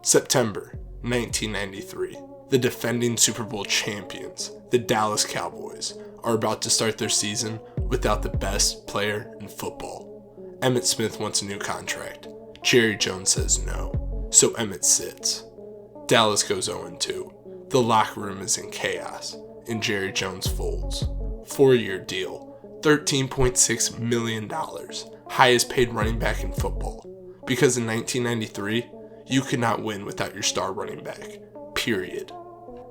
September 1993. The defending Super Bowl champions, the Dallas Cowboys, are about to start their season without the best player in football. Emmitt Smith wants a new contract. Jerry Jones says no, so Emmitt sits. Dallas goes 0-2. The locker room is in chaos, and Jerry Jones folds. 4-year deal, $13.6 million, highest paid running back in football. Because in 1993, you could not win without your star running back, period.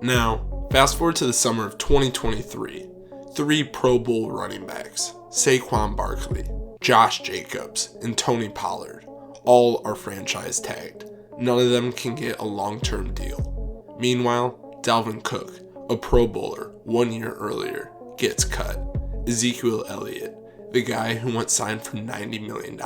Now, fast forward to the summer of 2023. 3 Pro Bowl running backs, Saquon Barkley, Josh Jacobs, and Tony Pollard, all are franchise tagged. None of them can get a long-term deal. Meanwhile, Dalvin Cook, a Pro Bowler 1 year earlier, gets cut. Ezekiel Elliott, the guy who once signed for $90 million,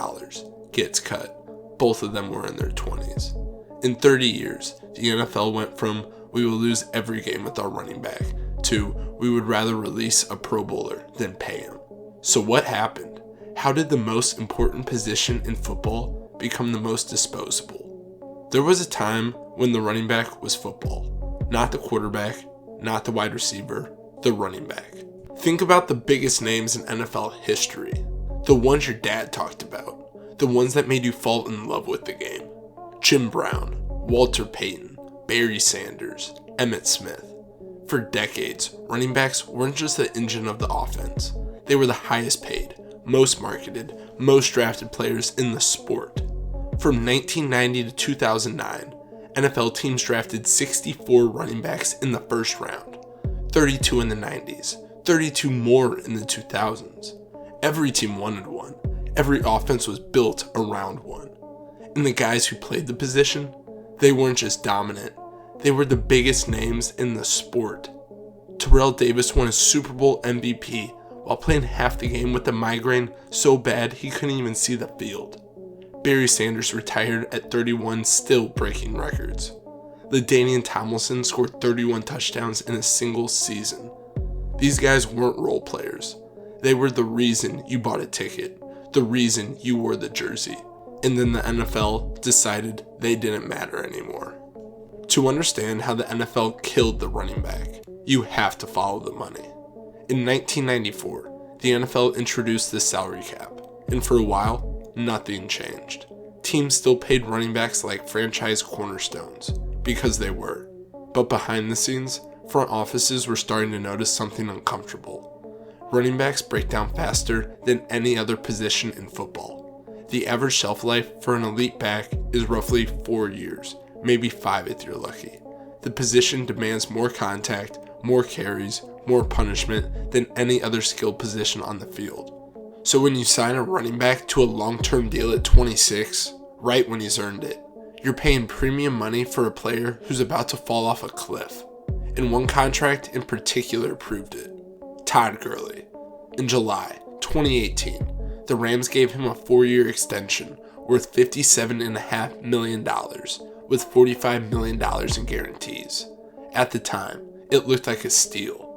gets cut. Both of them were in their 20s. In 30 years, the NFL went from "we will lose every game with our running back" to "we would rather release a Pro Bowler than pay him." So what happened? How did the most important position in football become the most disposable? There was a time when the running back was football. Not the quarterback, not the wide receiver, the running back. Think about the biggest names in NFL history. The ones your dad talked about. The ones that made you fall in love with the game. Jim Brown, Walter Payton, Barry Sanders, Emmitt Smith. For decades, running backs weren't just the engine of the offense. They were the highest paid, most marketed, most drafted players in the sport. From 1990 to 2009, NFL teams drafted 64 running backs in the first round, 32 in the 90s, 32 more in the 2000s. Every team wanted one. Every offense was built around one. And the guys who played the position, they weren't just dominant. They were the biggest names in the sport. Terrell Davis won a Super Bowl MVP while playing half the game with a migraine so bad he couldn't even see the field. Barry Sanders retired at 31, still breaking records. LaDainian Tomlinson scored 31 touchdowns in a single season. These guys weren't role players. They were the reason you bought a ticket, the reason you wore the jersey. And then the NFL decided they didn't matter anymore. To understand how the NFL killed the running back, you have to follow the money. In 1994, the NFL introduced the salary cap, and for a while, nothing changed. Teams still paid running backs like franchise cornerstones, because they were. But behind the scenes, front offices were starting to notice something uncomfortable. Running backs break down faster than any other position in football. The average shelf life for an elite back is roughly 4 years, maybe 5 if you're lucky. The position demands more contact, more carries, more punishment than any other skilled position on the field. So when you sign a running back to a long-term deal at 26, right when he's earned it, you're paying premium money for a player who's about to fall off a cliff. And one contract in particular proved it. Todd Gurley. In July 2018, the Rams gave him a 4-year extension worth $57.5 million with $45 million in guarantees. At the time, it looked like a steal.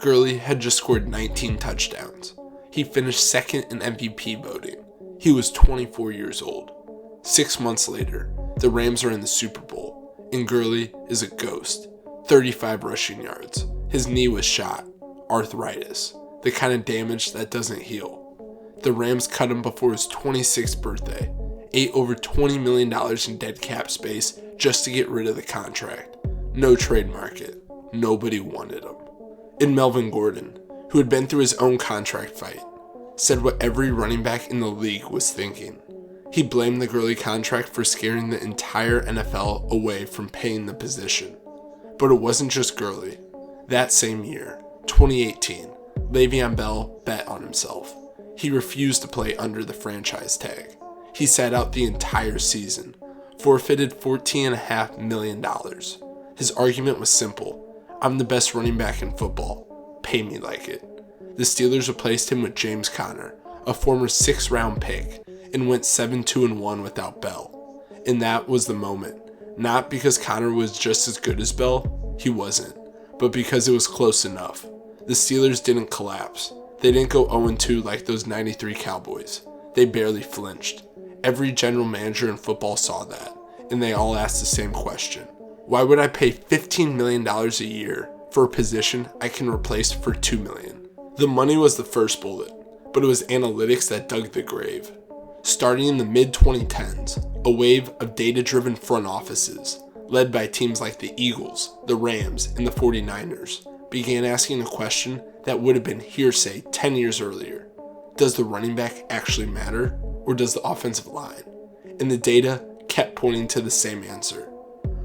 Gurley had just scored 19 touchdowns. He finished second in MVP voting. He was 24 years old. 6 months later, the Rams are in the Super Bowl, and Gurley is a ghost. 35 rushing yards. His knee was shot. Arthritis. The kind of damage that doesn't heal. The Rams cut him before his 26th birthday, ate over $20 million in dead cap space just to get rid of the contract. No trade market. Nobody wanted him. And Melvin Gordon, who had been through his own contract fight, said what every running back in the league was thinking. He blamed the Gurley contract for scaring the entire NFL away from paying the position. But it wasn't just Gurley. That same year, 2018, Le'Veon Bell bet on himself. He refused to play under the franchise tag. He sat out the entire season, forfeited $14.5 million. His argument was simple. I'm the best running back in football. Pay me like it. The Steelers replaced him with James Conner, a former 6th-round pick, and went 7-2-1 without Bell. And that was the moment. Not because Conner was just as good as Bell, he wasn't, but because it was close enough. The Steelers didn't collapse. They didn't go 0-2 like those 93 Cowboys. They barely flinched. Every general manager in football saw that, and they all asked the same question. Why would I pay $15 million a year for a position I can replace for $2 million? The money was the first bullet, but it was analytics that dug the grave. Starting in the mid-2010s, a wave of data-driven front offices, led by teams like the Eagles, the Rams, and the 49ers, began asking a question that would have been hearsay 10 years earlier. Does the running back actually matter, or does the offensive line? And the data kept pointing to the same answer.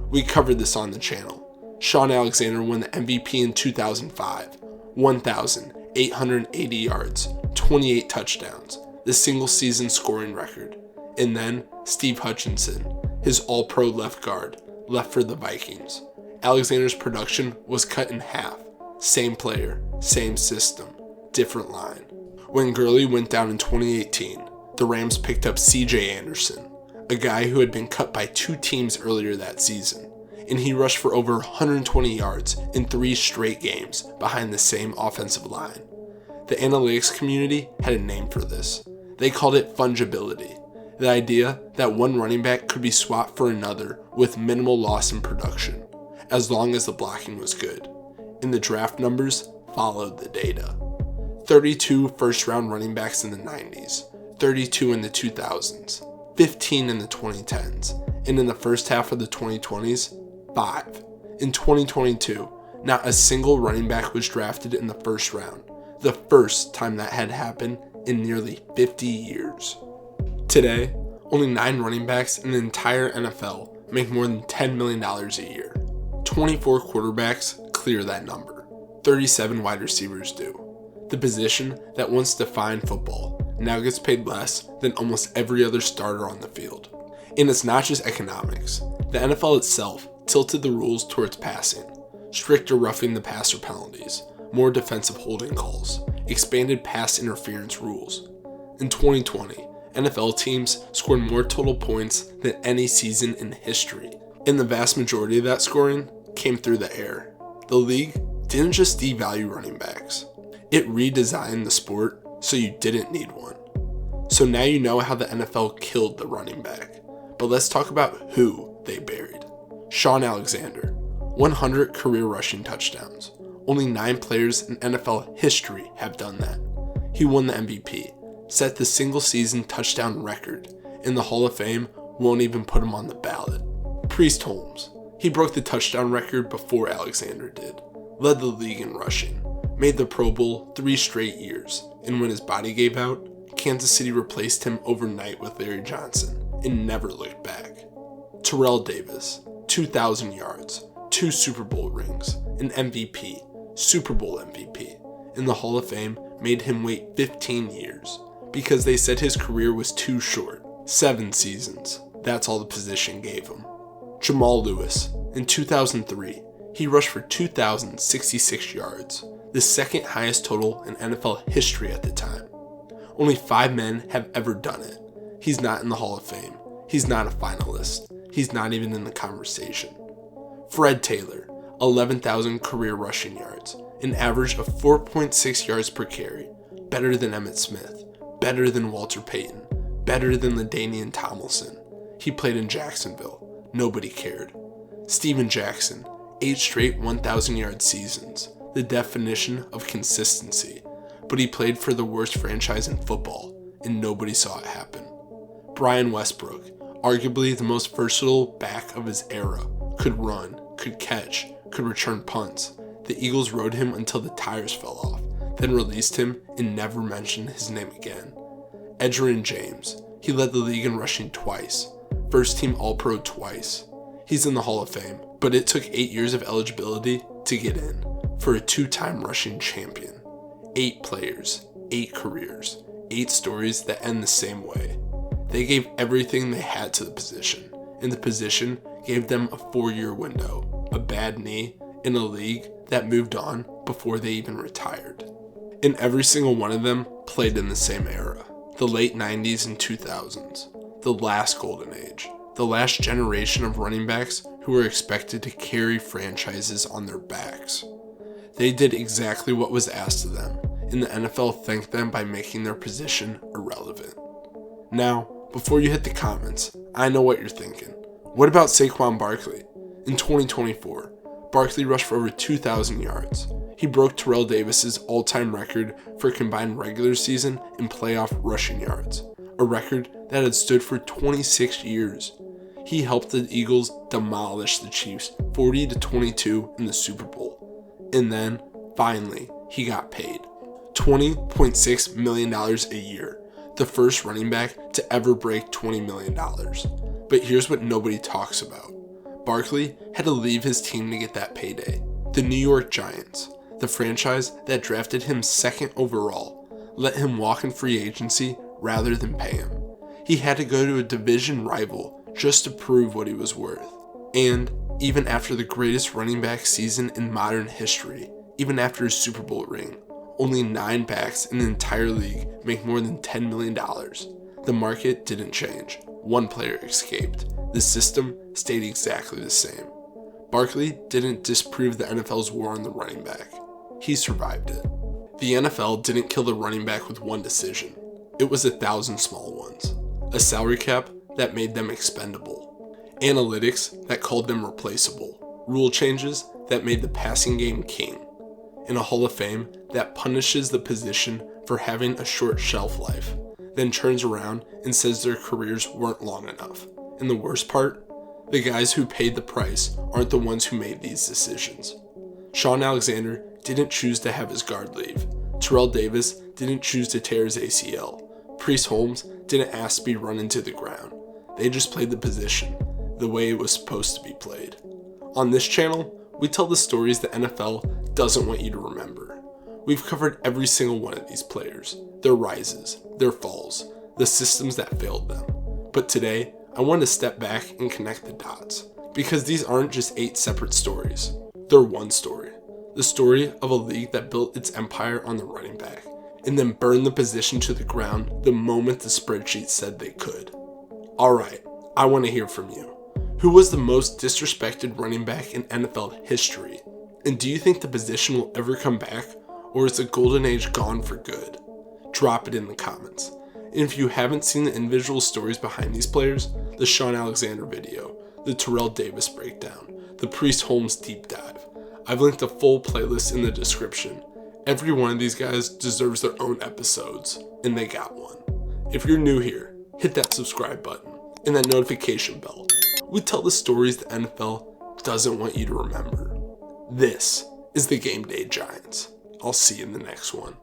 We covered this on the channel. Shaun Alexander won the MVP in 2005, 1,880 yards, 28 touchdowns, the single season scoring record. And then Steve Hutchinson, his all-pro left guard, left for the Vikings. Alexander's production was cut in half. Same player, same system, different line. When Gurley went down in 2018, the Rams picked up C.J. Anderson, a guy who had been cut by 2 teams earlier that season, and he rushed for over 120 yards in 3 straight games behind the same offensive line. The analytics community had a name for this. They called it fungibility, the idea that one running back could be swapped for another with minimal loss in production, as long as the blocking was good. And the draft numbers followed the data. 32 first-round running backs in the 90s, 32 in the 2000s, 15 in the 2010s, and in the first half of the 2020s, 5. In 2022, not a single running back was drafted in the first round, the first time that had happened in nearly 50 years. Today, only 9 running backs in the entire NFL make more than $10 million a year. 24 quarterbacks clear that number. 37 wide receivers do. The position that once defined football now gets paid less than almost every other starter on the field. And it's not just economics. The NFL itself tilted the rules towards passing, stricter roughing the passer penalties, more defensive holding calls, expanded pass interference rules. In 2020, NFL teams scored more total points than any season in history, and the vast majority of that scoring came through the air. The league didn't just devalue running backs. It redesigned the sport so you didn't need one. So now you know how the NFL killed the running back. But let's talk about who they buried. Shaun Alexander, 100 career rushing touchdowns. Only 9 players in NFL history have done that. He won the MVP, set the single season touchdown record, and the Hall of Fame won't even put him on the ballot. Priest Holmes, he broke the touchdown record before Alexander did, led the league in rushing, made the Pro Bowl 3 straight years, and when his body gave out, Kansas City replaced him overnight with Larry Johnson and never looked back. Terrell Davis, 2,000 yards, 2 Super Bowl rings, an MVP, Super Bowl MVP, and the Hall of Fame made him wait 15 years because they said his career was too short. 7 seasons, that's all the position gave him. Jamal Lewis, in 2003, he rushed for 2,066 yards, the second highest total in NFL history at the time. Only 5 men have ever done it. He's not in the Hall of Fame. He's not a finalist. He's not even in the conversation. Fred Taylor, 11,000 career rushing yards, an average of 4.6 yards per carry, better than Emmitt Smith, better than Walter Payton, better than LaDainian Tomlinson. He played in Jacksonville. Nobody cared. Steven Jackson, 8 straight 1,000-yard seasons, the definition of consistency, but he played for the worst franchise in football, and nobody saw it happen. Brian Westbrook, arguably the most versatile back of his era, could run, could catch, could return punts. The Eagles rode him until the tires fell off, then released him and never mentioned his name again. Edgerrin James, he led the league in rushing twice, first team All-Pro twice. He's in the Hall of Fame, but it took 8 years of eligibility to get in, for a 2-time rushing champion. 8 players, 8 careers, 8 stories that end the same way. They gave everything they had to the position, and the position gave them a 4-year window, a bad knee, in a league that moved on before they even retired. And every single one of them played in the same era, the late 90s and 2000s, the last golden age, the last generation of running backs who were expected to carry franchises on their backs. They did exactly what was asked of them, and the NFL thanked them by making their position irrelevant. Now, before you hit the comments, I know what you're thinking. What about Saquon Barkley? In 2024, Barkley rushed for over 2,000 yards. He broke Terrell Davis's all-time record for combined regular season and playoff rushing yards, a record that had stood for 26 years. He helped the Eagles demolish the Chiefs 40-22 in the Super Bowl. And then, finally, he got paid $20.6 million a year, the first running back to ever break $20 million. But here's what nobody talks about. Barkley had to leave his team to get that payday. The New York Giants, the franchise that drafted him second overall, let him walk in free agency rather than pay him. He had to go to a division rival just to prove what he was worth. And even after the greatest running back season in modern history, even after his Super Bowl ring, only 9 backs in the entire league make more than $10 million. The market didn't change. One player escaped. The system stayed exactly the same. Barkley didn't disprove the NFL's war on the running back. He survived it. The NFL didn't kill the running back with one decision. It was 1,000 small ones. A salary cap that made them expendable. Analytics that called them replaceable. Rule changes that made the passing game king. And a Hall of Fame that punishes the position for having a short shelf life, then turns around and says their careers weren't long enough. And the worst part? The guys who paid the price aren't the ones who made these decisions. Shaun Alexander didn't choose to have his guard leave. Terrell Davis didn't choose to tear his ACL. Priest Holmes didn't ask to be run into the ground. They just played the position the way it was supposed to be played. On this channel, we tell the stories the NFL doesn't want you to remember. We've covered every single one of these players, their rises, their falls, the systems that failed them. But today, I want to step back and connect the dots, because these aren't just 8 separate stories. They're one story. The story of a league that built its empire on the running back, and then burned the position to the ground the moment the spreadsheet said they could. Alright, I want to hear from you. Who was the most disrespected running back in NFL history? And do you think the position will ever come back, or is the golden age gone for good? Drop it in the comments. And if you haven't seen the individual stories behind these players, the Shaun Alexander video, the Terrell Davis breakdown, the Priest Holmes deep dive, I've linked a full playlist in the description. Every one of these guys deserves their own episodes, and they got one. If you're new here, hit that subscribe button and that notification bell. We tell the stories the NFL doesn't want you to remember. This is the Gameday Giants. I'll see you in the next one.